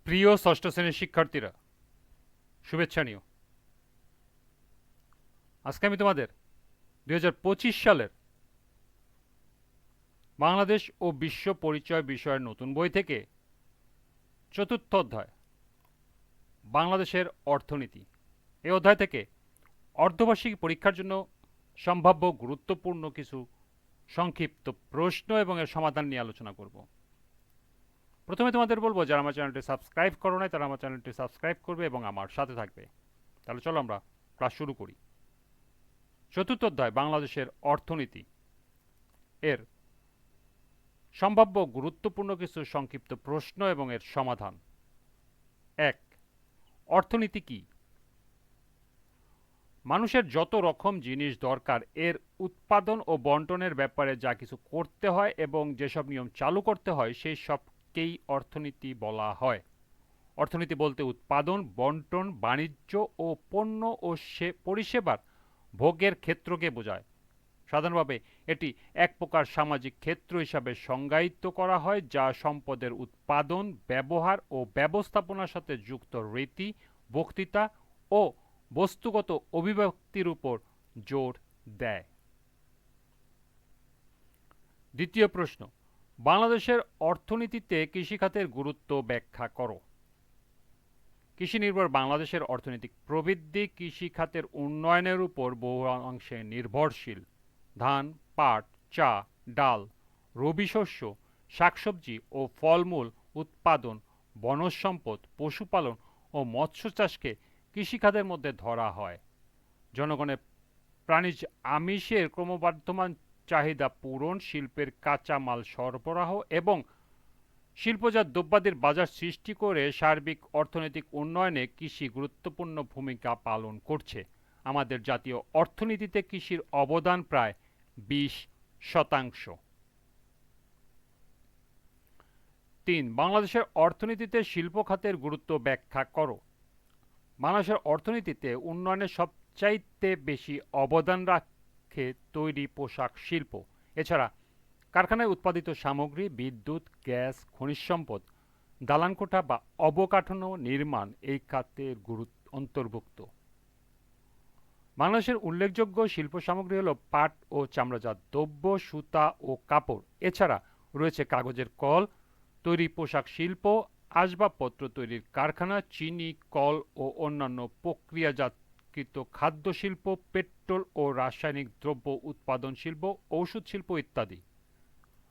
প্রিয় ষষ্ঠ শ্রেণীর শিক্ষার্থীরা, শুভেচ্ছা নিও। আজকে আমি তোমাদের 2025 সালের বাংলাদেশ ও বিশ্ব পরিচয় বিষয়ের নতুন বই থেকে চতুর্থ অধ্যায় বাংলাদেশের অর্থনীতি, এই অধ্যায় থেকে অর্ধবার্ষিক পরীক্ষার জন্য সম্ভাব্য গুরুত্বপূর্ণ কিছু সংক্ষিপ্ত প্রশ্ন এবং এর সমাধান নিয়ে আলোচনা করব। প্রথমে তোমাদের বলবো, যারা আমার চ্যানেলটি সাবস্ক্রাইব করো নাই তারা আমার চ্যানেলটি সাবস্ক্রাইব করবে এবং আমার সাথে থাকবে। তাহলে চলো আমরা ক্লাস শুরু করি। চতুর্থ অধ্যায় বাংলাদেশের অর্থনীতি এর সম্ভাব্য গুরুত্বপূর্ণ কিছু সংক্ষিপ্ত প্রশ্ন এবং এর সমাধান। ১. অর্থনীতি কি? মানুষের যত রকম জিনিস দরকার এর উৎপাদন ও বন্টনের ব্যাপারে যা কিছু করতে হয় এবং যেসব নিয়ম চালু করতে হয় সেই সবকেই অর্থনীতি বলা হয়। অর্থনীতি বলতে উৎপাদন, বন্টন, বাণিজ্য ও পণ্য ও পরিষেবার ভোগের ক্ষেত্রকে বোঝায়। সাধারণভাবে এটি এক প্রকার সামাজিক ক্ষেত্র হিসাবে সংজ্ঞায়িত করা হয়, যা সম্পদের উৎপাদন, ব্যবহার ও ব্যবস্থাপনার সাথে যুক্ত রীতি, বক্তৃতা ও বস্তুগত অভিব্যক্তির উপর জোর দেয়। দ্বিতীয় প্রশ্ন, বাংলাদেশের অর্থনীতিতে কৃষিখাতের গুরুত্ব ব্যাখ্যা করো। কৃষি নির্ভর বাংলাদেশের অর্থনৈতিক প্রবৃদ্ধি কৃষিখাতের উন্নয়নের উপর বহু অংশে নির্ভরশীল। ধান, পাট, চা, ডাল, রবি শস্য, শাকসবজি ও ফলমূল উৎপাদন, বনজ সম্পদ, পশুপালন ও মৎস্য চাষকে কৃষিখাতের মধ্যে ধরা হয়। জনগণের প্রাণীজ আমিষের ক্রমবর্ধমান চাহিদা পূরণ, শিল্পের কাঁচামাল সরবরাহ এবং শিল্পজাত দ্রব্যাদির বাজার সৃষ্টি করে সার্বিক অর্থনৈতিক উন্নয়নে কৃষি গুরুত্বপূর্ণ ভূমিকা পালন করছে। আমাদের জাতীয় অর্থনীতিতে কৃষির অবদান প্রায় 20%। ৩. বাংলাদেশের অর্থনীতিতে শিল্প খাতের গুরুত্ব ব্যাখ্যা করো। বাংলাদেশের অর্থনীতিতে উন্নয়নের সবচাইতে বেশি অবদান রাখে তৈরি পোশাক শিল্প। এছাড়া কারখানায় উৎপাদিত সামগ্রী, বিদ্যুৎ, গ্যাস, খনিজ সম্পদ, দালানকোঠা বা অবকাঠামো নির্মাণ এই খাতের অন্তর্ভুক্ত। বাংলাদেশের উল্লেখযোগ্য শিল্প সামগ্রী হল পাট ও চামড়াজাত দ্রব্য, সুতা ও কাপড়। এছাড়া রয়েছে কাগজের কল, তৈরি পোশাক শিল্প, আসবাবপত্র তৈরির কারখানা, চিনি কল ও অন্যান্য প্রক্রিয়াজাতকৃত খাদ্য শিল্প, পেট্রোল ও রাসায়নিক দ্রব্য উৎপাদন শিল্প, ঔষধ শিল্প ইত্যাদি।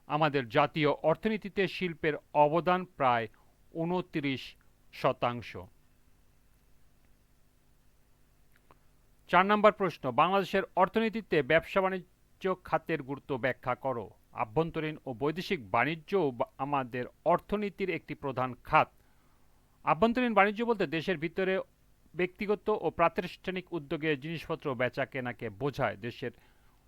আমাদের জাতীয় অর্থনীতিতে শিল্পের অবদান প্রায় 29%। ৪ নম্বর প্রশ্ন, বাংলাদেশের অর্থনীতিতে ব্যবসা বাণিজ্য খাতের গুরুত্ব ব্যাখ্যা করো। আভ্যন্তরীণ ও বৈদেশিক বাণিজ্য আমাদের অর্থনীতির একটি প্রধান খাত। আভ্যন্তরীণ বাণিজ্য বলতে দেশের ভিতরে ব্যক্তিগত ও প্রাতিষ্ঠানিক উদ্যোগে জিনিসপত্র বেচা কেনাকে বোঝায়। দেশের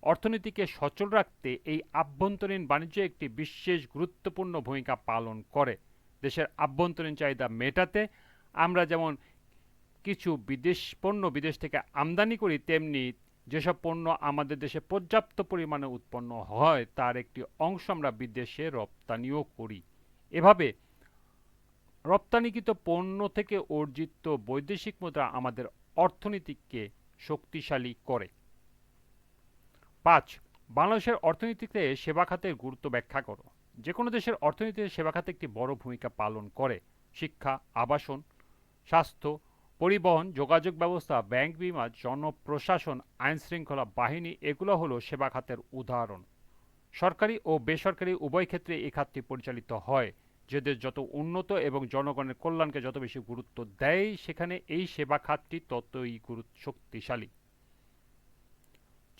অর্থনীতিকে সচল রাখতে এই আভ্যন্তরীণ বাণিজ্য একটি বিশেষ গুরুত্বপূর্ণ ভূমিকা পালন করে। দেশের আভ্যন্তরীণ চাহিদা মেটাতে আমরা যেমন কিছু পণ্য বিদেশ থেকে আমদানি করি, তেমনি যেসব পণ্য আমাদের দেশে পর্যাপ্ত পরিমাণে উৎপন্ন হয় তার একটি অংশ আমরা বিদেশে রপ্তানিও করি। এভাবে রপ্তানিকৃত পণ্য থেকে অর্জিত বৈদেশিক মুদ্রা আমাদের অর্থনীতিকে শক্তিশালী করে। ৫. বাংলাদেশের অর্থনীতিতে সেবা খাতের গুরুত্ব ব্যাখ্যা করো। যে কোনো দেশের অর্থনীতিতে সেবা খাত একটি বড় ভূমিকা পালন করে। শিক্ষা, আবাসন, স্বাস্থ্য, পরিবহন, যোগাযোগ ব্যবস্থা, ব্যাংক, বিমা, জনপ্রশাসন, আইনশৃঙ্খলা বাহিনী এগুলো হলো সেবা খাতের উদাহরণ। সরকারি ও বেসরকারি উভয় ক্ষেত্রে এই খাতটি পরিচালিত হয়। যে দেশ যত উন্নত এবং জনগণের কল্যাণকে যত বেশি গুরুত্ব দেয় সেখানে এই সেবা খাতটি ততই শক্তিশালী।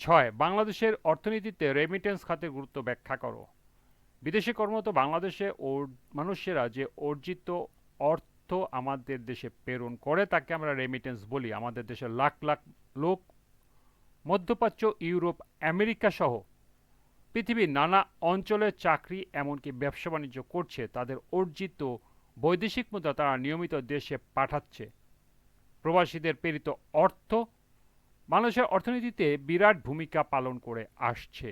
৬. বাংলাদেশের অর্থনীতিতে রেমিটেন্স খাতের গুরুত্ব ব্যাখ্যা করো। বিদেশে কর্মরত বাংলাদেশে মানুষেরা যে অর্জিত অর্থ আমাদের দেশে প্রেরণ করে তাকে আমরা রেমিটেন্স বলি। আমাদের দেশের লাখ লাখ লোক মধ্যপ্রাচ্য, ইউরোপ, আমেরিকা সহ পৃথিবীর নানা অঞ্চলে চাকরি এমনকি ব্যবসা বাণিজ্য করছে। তাদের অর্জিত বৈদেশিক মুদ্রা তারা নিয়মিত দেশে পাঠাচ্ছে। প্রবাসীদের প্রেরিত অর্থ বাংলাদেশের অর্থনীতিতে বিরাট ভূমিকা পালন করে আসছে।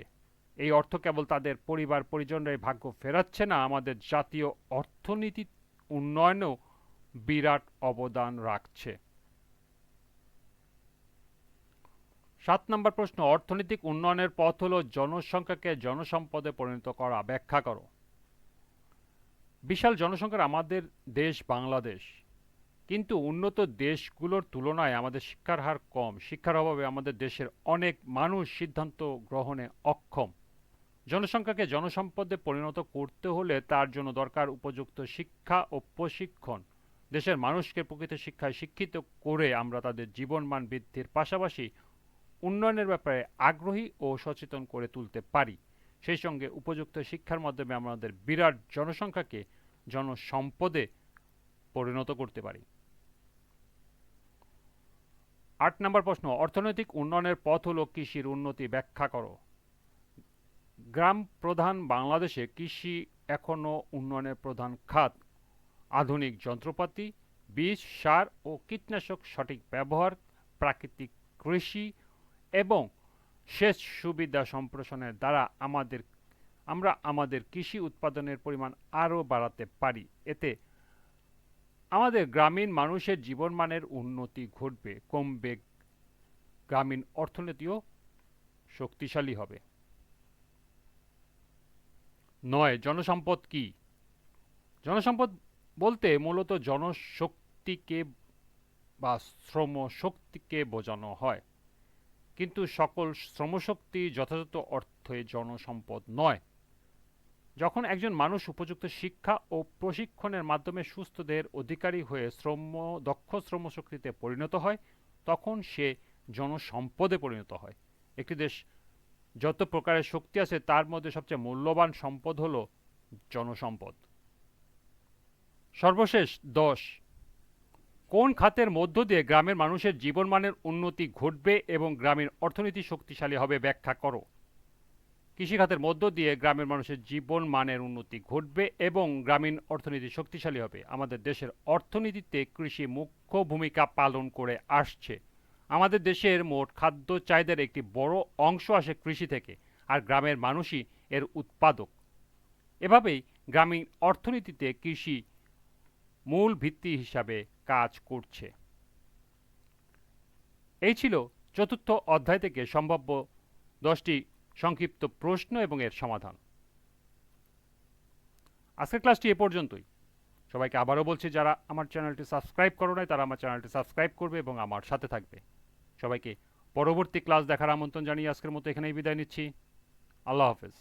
এই অর্থ কেবল তাদের পরিবার পরিজনরাই ভাগ্য ফেরাচ্ছে না, আমাদের জাতীয় অর্থনীতি উন্নয়নেও বিরাট অবদান রাখছে। 7 নম্বর প্রশ্ন, অর্থনৈতিক উন্নয়নের পথ হলো জনসংখ্যাকে জনসম্পদে পরিণত করা, ব্যাখ্যা করো। বিশাল জনসংখ্যার আমাদের দেশ বাংলাদেশ, কিন্তু উন্নত দেশগুলোর তুলনায় আমাদের শিক্ষার হার কম। শিক্ষার অভাবে আমাদের দেশের অনেক মানুষ সিদ্ধান্ত গ্রহণে অক্ষম। জনসংখ্যাকে জনসম্পদে পরিণত করতে হলে তার জন্য দরকার উপযুক্ত শিক্ষা ও প্রশিক্ষণ। দেশের মানুষকে প্রকৃত শিক্ষায় শিক্ষিত করে আমরা তাদের জীবনমান বৃদ্ধির পাশাপাশি উন্নয়নের ব্যাপারে আগ্রহী ও সচেতন করে তুলতে পারি। সেই সঙ্গে উপযুক্ত শিক্ষার মাধ্যমে আমাদের বিরাট জনসংখ্যাকে জনসম্পদে পরিণত করতে পারি। 8 নম্বর প্রশ্ন, অর্থনৈতিক উন্নয়নের পথ হলো কৃষির উন্নতি, ব্যাখ্যা করো। গ্রাম প্রধান বাংলাদেশে কৃষি এখনও উন্নয়নের প্রধান খাত। আধুনিক যন্ত্রপাতি, বীজ, সার ও কীটনাশক সঠিক ব্যবহার, প্রাকৃতিক কৃষি এবং সেচ সুবিধা সম্প্রসারণের দ্বারা আমরা আমাদের কৃষি উৎপাদনের পরিমাণ আরও বাড়াতে পারি। এতে আমাদের গ্রামীণ মানুষের জীবনমানের উন্নতি ঘটবে, কমবে, গ্রামীণ অর্থনীতিও শক্তিশালী হবে। 9, জনসম্পদ কি? জনসম্পদ বলতে মূলত জনশক্তিকে বা শ্রম শক্তিকে বোঝানো হয়, কিন্তু সকল শ্রমশক্তি যথাযথ অর্থে জনসম্পদ নয়। যখন একজন মানুষ উপযুক্ত শিক্ষা ও প্রশিক্ষণের মাধ্যমে সুস্থ দেহের অধিকারী হয়ে দক্ষ শ্রমশক্তিতে পরিণত হয়, তখন সে জনসম্পদে পরিণত হয়। একটি দেশ যত প্রকারের শক্তি আছে তার মধ্যে সবচেয়ে মূল্যবান সম্পদ হল জনসম্পদ। সর্বশেষ 10, কোন খাতের মধ্য দিয়ে গ্রামের মানুষের জীবনমানের উন্নতি ঘটবে এবং গ্রামীণ অর্থনীতি শক্তিশালী হবে, ব্যাখ্যা করো। কৃষিখাতের মধ্য দিয়ে গ্রামের মানুষের জীবনমানের উন্নতি ঘটবে এবং গ্রামীণ অর্থনীতি শক্তিশালী হবে। আমাদের দেশের অর্থনীতিতে কৃষি মুখ্য ভূমিকা পালন করে আসছে। আমাদের দেশের মোট খাদ্য চাহিদার একটি বড় অংশ আসে কৃষি থেকে, আর গ্রামের মানুষই এর উৎপাদক। এভাবেই গ্রামীণ অর্থনীতিতে কৃষি মূল ভিত্তি হিসাবে কাজ করছে। এই ছিল চতুর্থ অধ্যায় থেকে সম্ভাব্য 10টি সংক্ষিপ্ত প্রশ্ন এবং এর সমাধান। আজকের ক্লাসটি এ পর্যন্তই। সবাইকে আবারও বলছি, যারা আমার চ্যানেলটি সাবস্ক্রাইব করো নাই তারা আমার চ্যানেলটি সাবস্ক্রাইব করবে এবং আমার সাথে থাকবে। সবাইকে পরবর্তী ক্লাস দেখার আমন্ত্রণ জানিয়ে আজকের মতো এখানেই বিদায় নিচ্ছি। আল্লাহ হাফেজ।